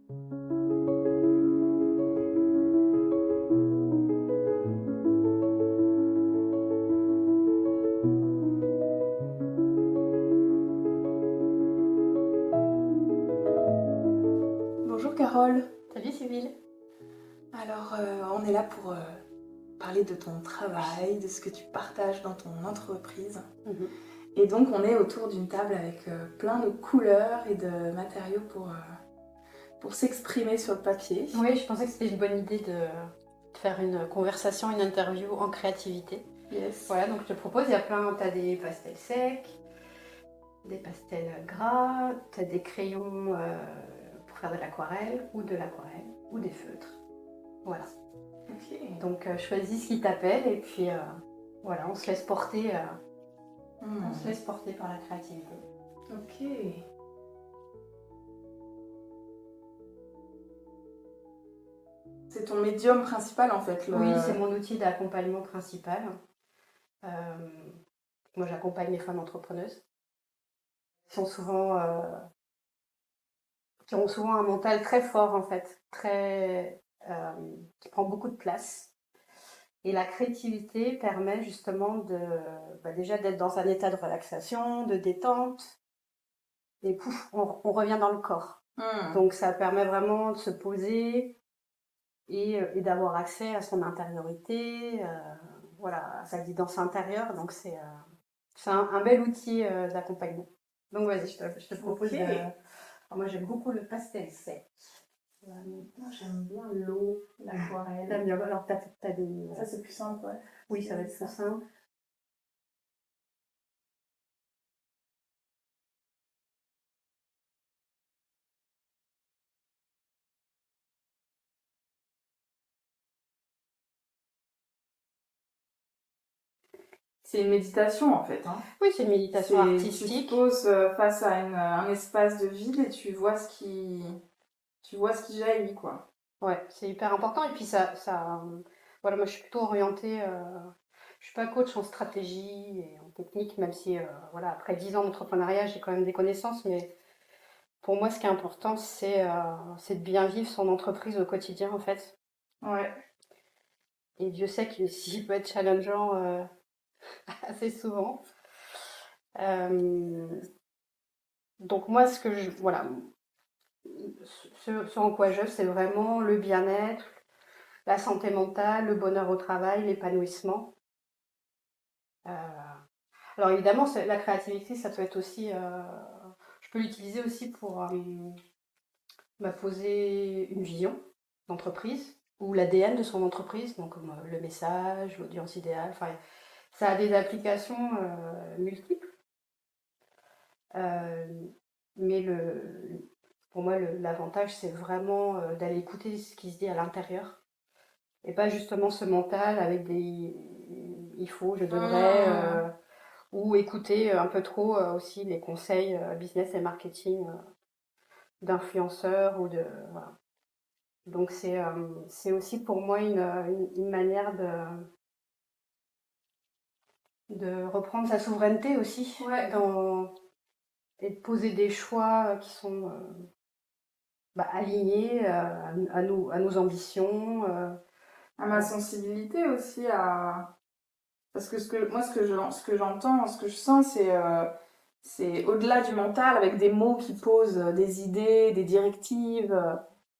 Bonjour Carole. Salut Sybille. Alors, on est là pour parler de ton travail, de ce que tu partages dans ton entreprise. Et donc, on est autour d'une table avec plein de couleurs et de matériaux pour s'exprimer sur le papier. Oui, je pensais que c'était une bonne idée de faire une conversation, une interview en créativité. Yes. Voilà, donc je te propose, il y a plein, tu as des pastels secs, des pastels gras, tu as des crayons pour faire de l'aquarelle ou des feutres. Voilà. Ok. Donc choisis ce qui t'appelle et puis voilà, on se laisse porter par la créativité. Ok. C'est ton médium principal en fait. Oui, c'est mon outil d'accompagnement principal. Moi, j'accompagne les femmes entrepreneuses qui ont souvent un mental très fort en fait, qui prend beaucoup de place. Et la créativité permet justement déjà d'être dans un état de relaxation, de détente, et pouf, on revient dans le corps. Donc ça permet vraiment de se poser et d'avoir accès à son intériorité, voilà, à sa guidance intérieure. Donc c'est un bel outil d'accompagnement. Donc vas-y, je te propose Ok. Alors, moi j'aime beaucoup le pastel sec. Moi, j'aime bien l'eau, l'aquarelle. T'aimes bien, alors t'as des... Ça, c'est plus simple, ouais. Oui, ça va être plus simple. C'est une méditation en fait. Hein. Oui, c'est une méditation artistique. Tu te poses face à un espace de vide et tu vois ce qui jaillit, quoi. Ouais, c'est hyper important. Et puis voilà, moi je suis plutôt orientée, je suis pas coach en stratégie et en technique, même si voilà, après 10 ans d'entrepreneuriat, j'ai quand même des connaissances, mais pour moi, ce qui est important, c'est de bien vivre son entreprise au quotidien, en fait. Ouais. Et Dieu sait qu'il peut être challengeant assez souvent. Euh, donc moi, voilà, ce en quoi c'est vraiment le bien-être, la santé mentale, le bonheur au travail, l'épanouissement. Alors évidemment, la créativité, ça peut être aussi, je peux l'utiliser aussi pour poser une vision d'entreprise ou l'ADN de son entreprise, donc comme le message, l'audience idéale. Enfin, ça a des applications multiples. Euh, mais pour moi, l'avantage, c'est vraiment d'aller écouter ce qui se dit à l'intérieur et pas justement ce mental avec des il faut, je devrais, ou écouter un peu trop aussi les conseils business et marketing d'influenceurs ou de voilà. Donc c'est aussi pour moi une manière de reprendre sa souveraineté aussi Ouais. et de poser des choix qui sont alignés à nos ambitions. À ma sensibilité aussi, parce que ce que j'entends, ce que je sens, c'est au-delà du mental, avec des mots qui posent des idées, des directives.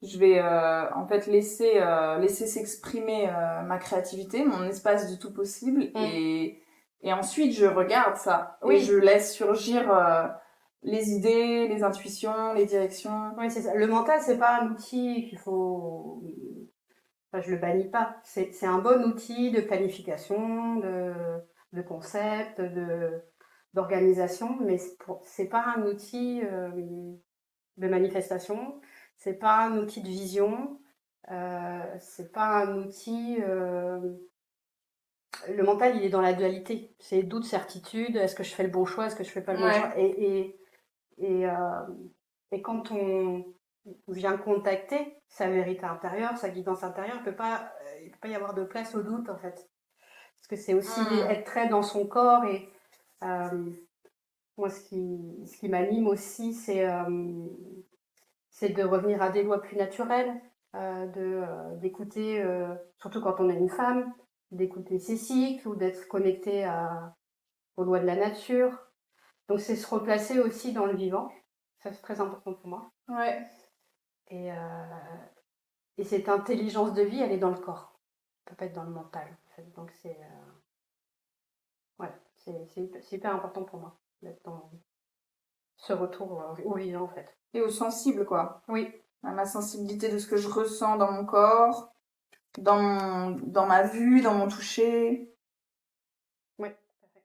Je vais en fait laisser s'exprimer ma créativité, mon espace du tout possible, et ensuite je regarde ça. Oui. Et je laisse surgir les idées, les intuitions, les directions. Oui, c'est ça. Le mental, c'est pas un outil qu'il faut... Enfin, je le bannis pas. C'est un bon outil de planification, de concept, d'organisation, mais c'est pas un outil de manifestation, c'est pas un outil de vision, c'est pas un outil. Le mental, il est dans la dualité. C'est doute, certitude. Est-ce que je fais le bon choix? Est-ce que je fais pas le bon choix? Et, euh, et quand on vient contacter sa vérité intérieure, sa guidance intérieure, il peut pas y avoir de place au doute en fait. Parce que c'est aussi être très dans son corps et moi ce qui m'anime aussi c'est c'est de revenir à des lois plus naturelles, d'écouter, surtout quand on est une femme, d'écouter ses cycles ou d'être connecté aux lois de la nature. Donc c'est se replacer aussi dans le vivant, ça c'est très important pour moi. Ouais. Et, et cette intelligence de vie, elle est dans le corps, elle peut pas être dans le mental. En fait. Donc ouais, c'est hyper important pour moi d'être dans ce retour au vivant en fait. Et au sensible, quoi. Oui. À ma sensibilité de ce que je ressens dans mon corps, dans ma vue, dans mon toucher. Oui, tout à fait.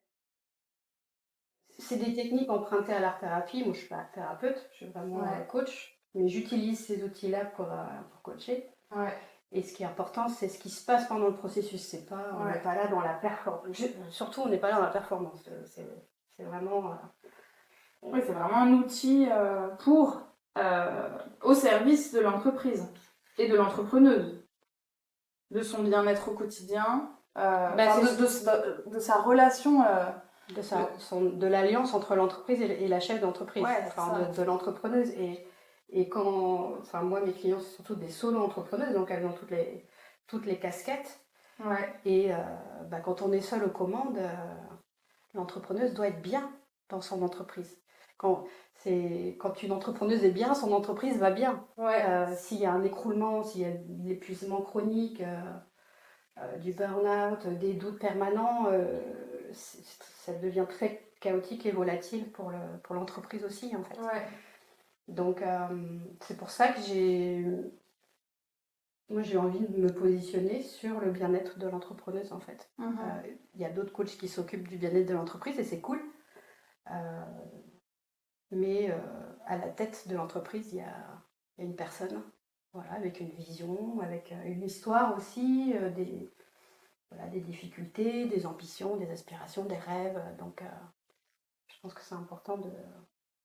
C'est des techniques empruntées à l'art-thérapie. Moi, je suis pas thérapeute, je suis vraiment coach, mais j'utilise ces outils-là pour coacher. Ouais. Et ce qui est important, c'est ce qui se passe pendant le processus. C'est pas, on n'est pas là dans la performance. Surtout, on n'est pas là dans la performance. C'est vraiment. Oui, c'est vraiment un outil au service de l'entreprise et de l'entrepreneuse, de son bien-être au quotidien, de sa relation. De l'alliance entre l'entreprise et la chef d'entreprise, de l'entrepreneuse. Et quand, moi, mes clients, c'est surtout des solo-entrepreneuses, donc elles ont toutes les casquettes. Ouais. Et quand on est seul aux commandes, l'entrepreneuse doit être bien dans son entreprise. Quand une entrepreneuse est bien, son entreprise va bien. Ouais. S'il y a un écroulement, s'il y a de l'épuisement chronique, du burn-out, des doutes permanents, ça devient très chaotique et volatile pour l'entreprise aussi, en fait. Ouais. Donc, c'est pour ça que j'ai envie de me positionner sur le bien-être de l'entrepreneuse, en fait. Il y a d'autres coachs qui s'occupent du bien-être de l'entreprise et c'est cool. Mais à la tête de l'entreprise, il y a une personne, voilà, avec une vision, avec une histoire aussi, des difficultés, des ambitions, des aspirations, des rêves. Donc, je pense que c'est important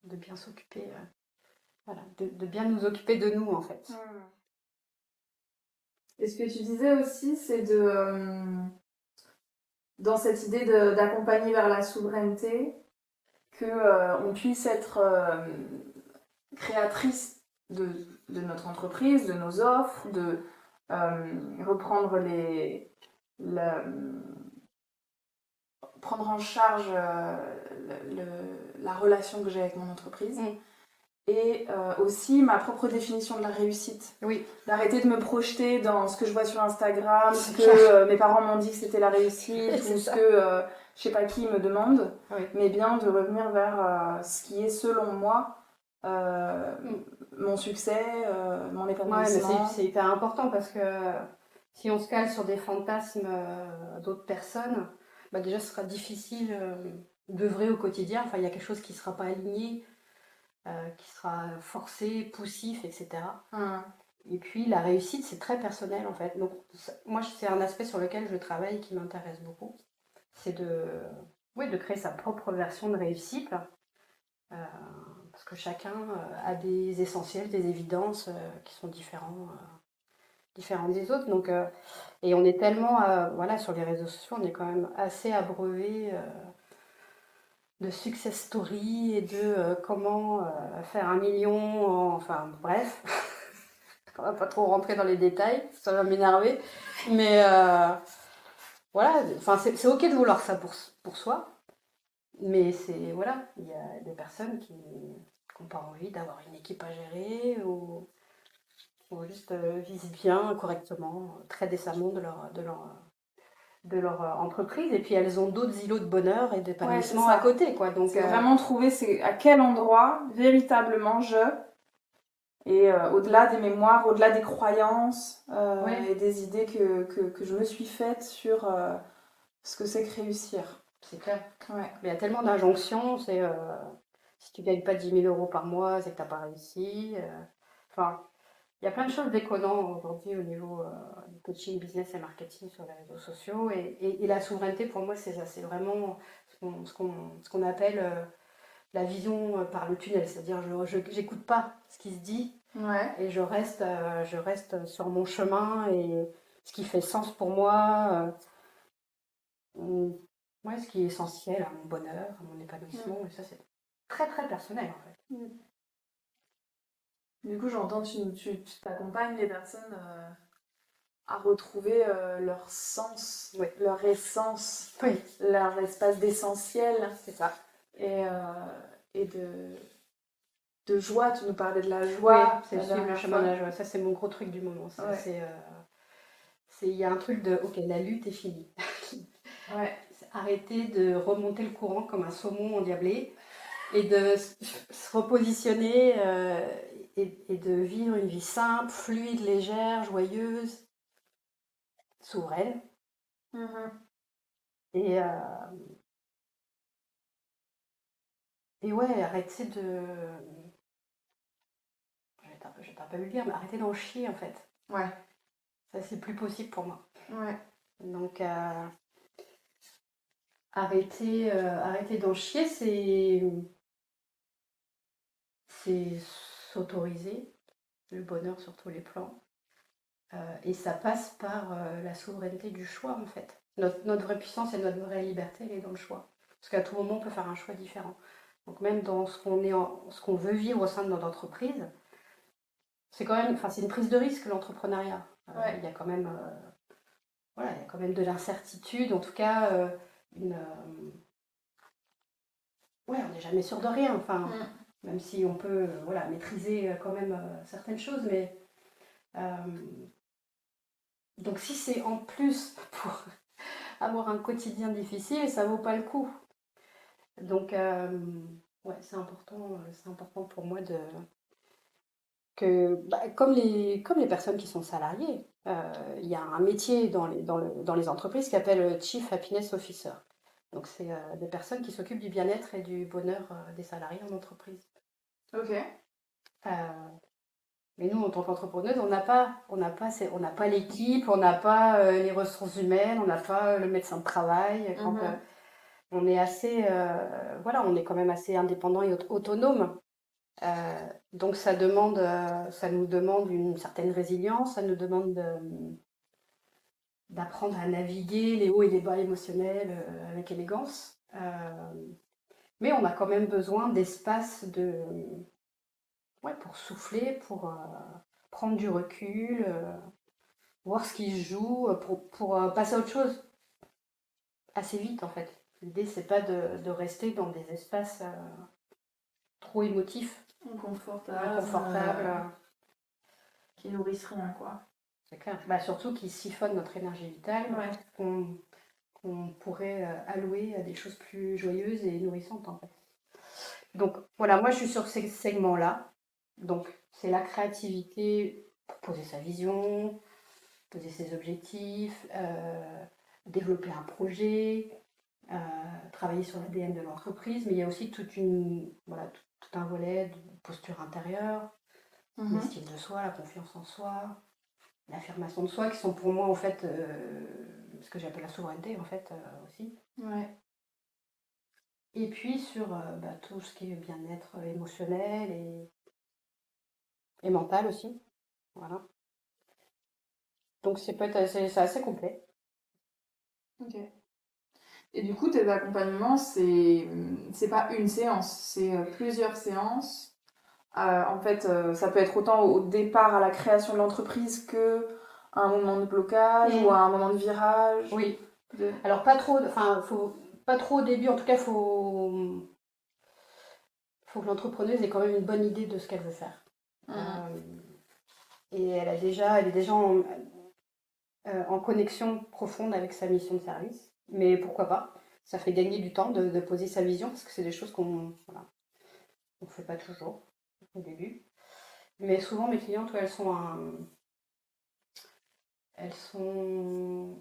de bien s'occuper, de bien nous occuper de nous, en fait. Et ce que tu disais aussi, c'est dans cette idée d'accompagner vers la souveraineté, qu'on puisse être créatrice de notre entreprise, de nos offres, de reprendre prendre en charge la relation que j'ai avec mon entreprise. Et aussi ma propre définition de la réussite. Oui. D'arrêter de me projeter dans ce que je vois sur Instagram, ce que mes parents m'ont dit que c'était la réussite, ou ce que je sais pas qui me demande, mais bien de revenir vers ce qui est selon moi mon succès, mon épanouissement. C'est hyper important parce que si on se cale sur des fantasmes d'autres personnes, déjà ce sera difficile d'œuvrer au quotidien. Enfin, il y a quelque chose qui ne sera pas aligné, qui sera forcé, poussif, etc. Et puis la réussite, c'est très personnel en fait. Donc moi, c'est un aspect sur lequel je travaille qui m'intéresse beaucoup. C'est de créer sa propre version de réussite. Parce que chacun a des essentiels, des évidences qui sont différents des autres. Donc, et on est tellement, sur les réseaux sociaux, on est quand même assez abreuvé de success stories et de comment faire 1 million, enfin bref. On va pas trop rentrer dans les détails, ça va m'énerver. Mais voilà, c'est ok de vouloir ça pour soi. Mais il y a des personnes qui n'ont pas envie d'avoir une équipe à gérer ou juste vivent bien, correctement, très décemment de leur entreprise. Et puis elles ont d'autres îlots de bonheur et d'épanouissement à côté. Donc, c'est vraiment trouver à quel endroit véritablement et au-delà des mémoires, au-delà des croyances et des idées que je me suis faites sur ce que c'est que réussir. C'est clair. Mais il y a tellement d'injonctions, si tu gagnes pas 10 000 € par mois, c'est que tu n'as pas réussi. Il y a plein de choses déconnantes aujourd'hui au niveau du coaching, business et marketing sur les réseaux sociaux. Et la souveraineté, pour moi, c'est ça. C'est vraiment ce qu'on appelle la vision par le tunnel. C'est-à-dire, je n'écoute pas ce qui se dit et je reste sur mon chemin et ce qui fait sens pour moi. Ce qui est essentiel à mon bonheur, à mon épanouissement, et ça c'est très très personnel en fait. Du coup, j'entends, tu t'accompagnes les personnes à retrouver leur sens, Oui. leur essence, Oui, leur espace d'essentiel c'est ça. et de joie. Tu nous parlais de la Oui, joie c'est la suivre le dernière chemin de fois. la joie. Ça, c'est mon gros truc du moment. Ça, Ouais. il y a un truc de, ok, la lutte est finie. Ouais. Arrêter de remonter le courant comme un saumon endiablé et de se repositionner et de vivre une vie simple, fluide, légère, joyeuse, souveraine. Et, euh, et ouais, arrêter de. Je vais pas le dire, mais arrêter d'en chier en fait. Ouais. Ça, c'est plus possible pour moi. Ouais. Donc, arrêter d'en chier, c'est s'autoriser le bonheur sur tous les plans. Et ça passe par la souveraineté du choix, en fait. Notre vraie puissance et notre vraie liberté, elle est dans le choix. Parce qu'à tout moment, on peut faire un choix différent. Donc même dans ce qu'on veut vivre au sein de notre entreprise, c'est quand même, enfin, c'est une prise de risque, l'entrepreneuriat. Ouais. Il y a quand même, voilà, il y a quand même de l'incertitude, en tout cas, ouais, on n'est jamais sûr de rien. Enfin, même si on peut, voilà, maîtriser quand même certaines choses, mais donc si c'est en plus pour avoir un quotidien difficile, ça vaut pas le coup. Donc, ouais, c'est important pour moi comme les personnes qui sont salariées, il y a un métier dans les entreprises qui s'appelle Chief Happiness Officer. Donc, c'est des personnes qui s'occupent du bien-être et du bonheur des salariés en entreprise. Ok. Euh, mais nous, en tant qu'entrepreneuse, on n'a pas l'équipe, on n'a pas les ressources humaines, on n'a pas le médecin de travail. Quand, on est assez, voilà, on est quand même assez indépendant et autonome. Donc ça nous demande une certaine résilience, ça nous demande d'apprendre à naviguer les hauts et les bas émotionnels avec élégance. Mais on a quand même besoin d'espace ouais, pour souffler, pour prendre du recul, voir ce qui se joue, pour passer à autre chose assez vite en fait. L'idée c'est pas de rester dans des espaces trop émotifs, inconfortables. Qui nourrissent rien, quoi. C'est clair. Bah, surtout qu'ils siphonnent notre énergie vitale, qu'on pourrait allouer à des choses plus joyeuses et nourrissantes en fait. Donc voilà, moi je suis sur ces segments-là. Donc c'est la créativité pour poser sa vision, poser ses objectifs, développer un projet, travailler sur l'ADN de l'entreprise, mais il y a aussi voilà, tout un volet de posture intérieure, l'estime de soi, la confiance en soi, l'affirmation de soi, qui sont pour moi en fait ce que j'appelle la souveraineté en fait aussi. Ouais. Et puis sur tout ce qui est bien-être émotionnel et mental aussi. Voilà. Donc c'est assez complet. Ok. Et du coup, tes accompagnements, c'est pas une séance, c'est plusieurs séances. En fait, ça peut être autant au départ à la création de l'entreprise que à un moment de blocage ou à un moment de virage. Oui. Alors pas trop, pas trop au début. En tout cas, faut que l'entrepreneuse ait quand même une bonne idée de ce qu'elle veut faire. Et elle est déjà en connexion profonde avec sa mission de service. Mais pourquoi pas? Ça fait gagner du temps de poser sa vision parce que c'est des choses qu'on on fait pas toujours au début. Mais souvent, mes clientes, elles sont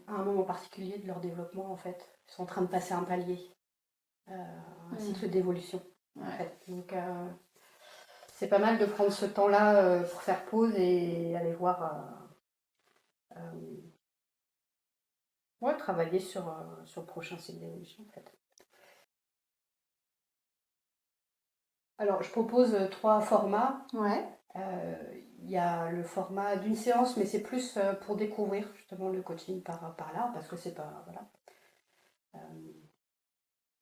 à un moment particulier de leur développement, en fait. Elles sont en train de passer un palier, un cycle d'évolution. En fait. Donc, c'est pas mal de prendre ce temps-là pour faire pause et aller voir, ouais, travailler sur le prochain cycle d'évolution, en fait. Alors, je propose 3 formats. Ouais. Il y a le format d'une séance, mais c'est plus pour découvrir justement le coaching par là, parce que c'est pas, voilà,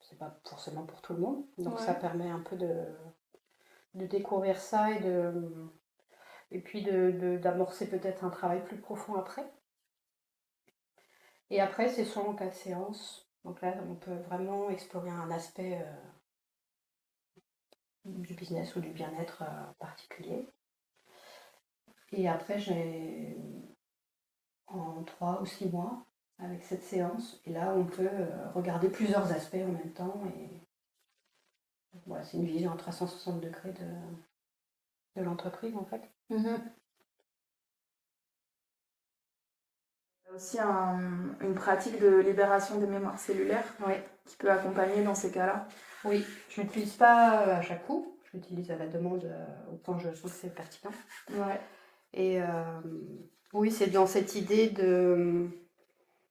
c'est pas forcément pour tout le monde. Donc ça permet un peu de découvrir ça et Et puis d'amorcer peut-être un travail plus profond après. Et après, c'est soit en 4 séances. Donc là, on peut vraiment explorer un aspect du business ou du bien-être particulier. Et après, j'ai en 3 ou 6 mois avec cette séance. Et là, on peut regarder plusieurs aspects en même temps. Et voilà, c'est une vision à 360 degrés de l'entreprise en fait. Aussi une pratique de libération des mémoires cellulaires qui peut accompagner dans ces cas-là. Oui, je ne l'utilise pas à chaque coup, je l'utilise à la demande quand je sens que c'est pertinent. Ouais. Et oui, c'est dans cette idée de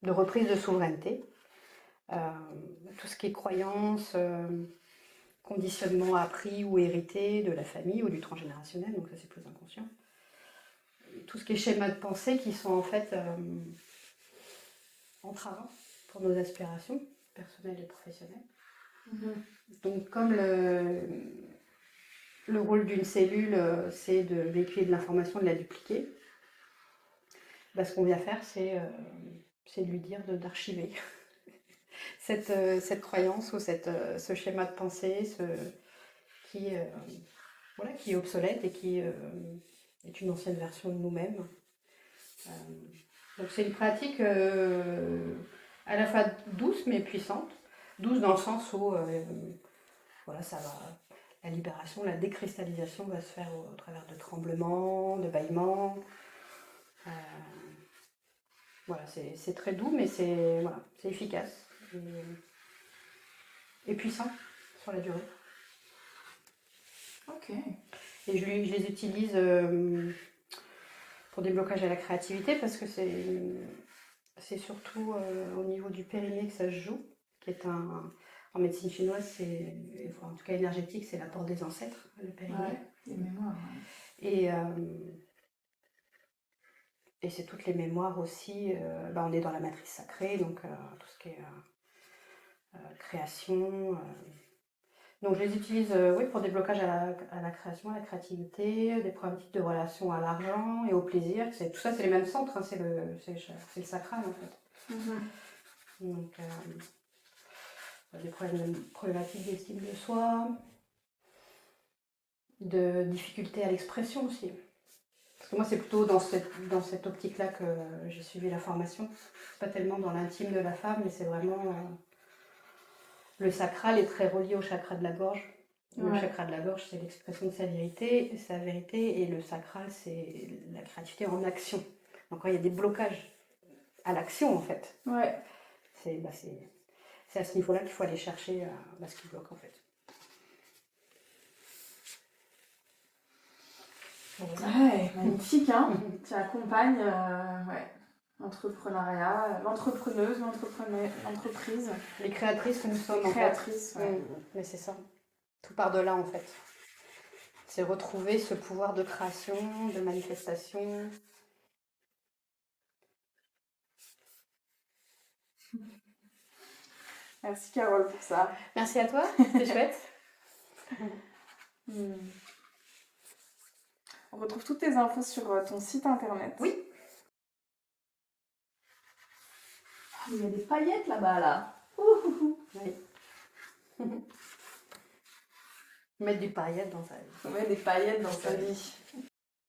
reprise de souveraineté. Tout ce qui est croyance, conditionnement appris ou hérité de la famille ou du transgénérationnel, donc ça c'est plus inconscient. Tout ce qui est schéma de pensée qui sont en fait entravants pour nos aspirations personnelles et professionnelles. Donc comme le rôle d'une cellule, c'est de véhiculer de l'information, de la dupliquer, bah, ce qu'on vient faire, c'est de lui dire d'archiver cette croyance ou ce schéma de pensée qui est obsolète et qui est une ancienne version de nous-mêmes. Donc c'est une pratique à la fois douce mais puissante. Douce dans le sens où ça va, la libération, la décristallisation va se faire au travers de tremblements, de bâillements. Voilà, c'est très doux mais c'est efficace et puissant sur la durée. Ok. Et je les utilise pour des blocages à la créativité parce que c'est surtout au niveau du périnée que ça se joue, qui est en médecine chinoise, en tout cas énergétique, c'est l'apport des ancêtres, le périnée. Ouais, les mémoires. Ouais. Et c'est toutes les mémoires aussi. On est dans la matrice sacrée, donc tout ce qui est création. Donc je les utilise pour des blocages à la création, à la créativité, des problématiques de relation à l'argent et au plaisir. Tout ça, c'est les mêmes centres, hein, c'est le sacral en fait. Donc des problématiques d'estime de soi, de difficultés à l'expression aussi. Parce que moi, c'est plutôt dans cette optique-là que j'ai suivi la formation. C'est pas tellement dans l'intime de la femme, mais c'est vraiment... le sacral est très relié au chakra de la gorge. Le chakra de la gorge, c'est l'expression de sa vérité, et le sacral, c'est la créativité en action. Donc quand il y a des blocages à l'action, en fait, c'est à ce niveau-là qu'il faut aller chercher ce qui bloque, en fait. Ouais, magnifique, hein. Tu accompagnes l'entrepreneuriat, l'entrepreneuse, l'entreprise. Les créatrices que nous sommes, créatrices, en fait. Mais c'est ça. Tout part de là, en fait. C'est retrouver ce pouvoir de création, de manifestation. Merci Carole pour ça. Merci à toi, c'était chouette. On retrouve toutes tes infos sur ton site internet. Oui. Il y a des paillettes là-bas, là. Oui. Mettre des paillettes dans sa vie. On met des paillettes dans sa vie.